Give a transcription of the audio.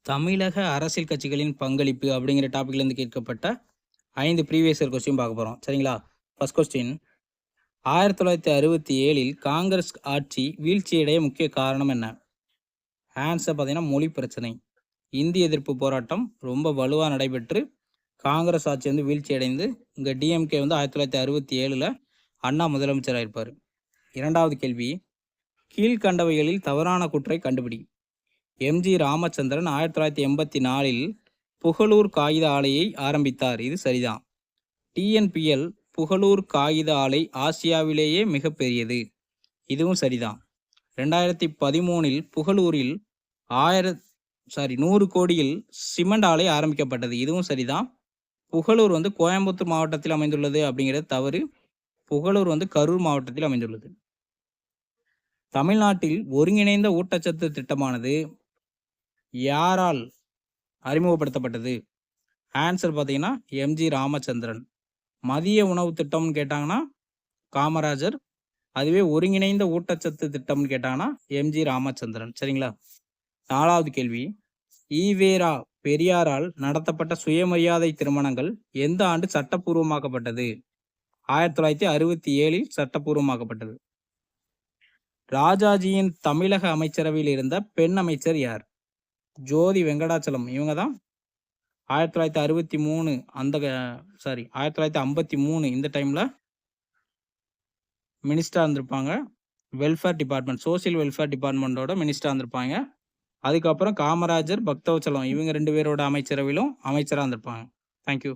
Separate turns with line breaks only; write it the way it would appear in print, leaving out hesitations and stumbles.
தமிழக அரசியல் கட்சிகளின் பங்களிப்பு அப்படிங்கிற டாபிக்லேருந்து கேட்கப்பட்ட 5 ப்ரீவியஸ் இயர் கொஸ்டின் பார்க்க போகிறோம். சரிங்களா? ஃபர்ஸ்ட் கொஸ்டின், 1967 காங்கிரஸ் ஆட்சி வீழ்ச்சியடைய முக்கிய காரணம் என்ன? ஆன்சர் பார்த்தீங்கன்னா மொழி பிரச்சனை. இந்தி எதிர்ப்பு போராட்டம் ரொம்ப வலுவாக நடைபெற்று காங்கிரஸ் ஆட்சி வந்து வீழ்ச்சி அடைந்து இங்கே டிஎம்கே வந்து 1967 அண்ணா முதலமைச்சராக இருப்பார். இரண்டாவது கேள்வி, கீழ்கண்டவைகளில் தவறான குற்றை கண்டுபிடி. எம்ஜி ராமச்சந்திரன் 1984 புகழூர் காகித ஆலையை ஆரம்பித்தார். இது சரிதான். டிஎன்பிஎல் புகழூர் காகித ஆலை ஆசியாவிலேயே மிகப்பெரியது. இதுவும் சரிதான். 2013 புகழூரில் 100 கோடியில் சிமெண்ட் ஆலை ஆரம்பிக்கப்பட்டது. இதுவும் சரிதான். புகழூர் வந்து கோயம்புத்தூர் மாவட்டத்தில் அமைந்துள்ளது அப்படிங்கிறது தவறு. புகழூர் வந்து கரூர் மாவட்டத்தில் அமைந்துள்ளது. தமிழ்நாட்டில் ஒருங்கிணைந்த ஊட்டச்சத்து திட்டமானது யாரால் அறிமுகப்படுத்தப்பட்டது? ஆன்சர் பார்த்தீங்கன்னா எம்ஜி ராமச்சந்திரன். மதிய உணவு திட்டம்னு கேட்டாங்கன்னா காமராஜர். அதுவே ஒருங்கிணைந்த ஊட்டச்சத்து திட்டம்னு கேட்டாங்கன்னா எம்ஜி ராமச்சந்திரன். சரிங்களா? 4வது கேள்வி, ஈவேரா பெரியாரால் நடத்தப்பட்ட சுயமரியாதை திருமணங்கள் எந்த ஆண்டு சட்டப்பூர்வமாக்கப்பட்டது? 1967 சட்டப்பூர்வமாக்கப்பட்டது. ராஜாஜியின் தமிழக அமைச்சரவையில் இருந்த பெண் அமைச்சர் யார்? ஜோதி வெங்கடாச்சலம். இவங்க தான் 1963 1953 இந்த டைமில் மினிஸ்டராக இருந்திருப்பாங்க. வெல்ஃபேர் டிபார்ட்மெண்ட், சோசியல் வெல்ஃபேர் டிபார்ட்மெண்ட்டோட மினிஸ்டராக இருந்திருப்பாங்க. அதுக்கப்புறம் காமராஜர், பக்தவச்சலம் இவங்க 2 பேரோட அமைச்சரவையிலும் அமைச்சராக இருந்திருப்பாங்க. தேங்க்யூ.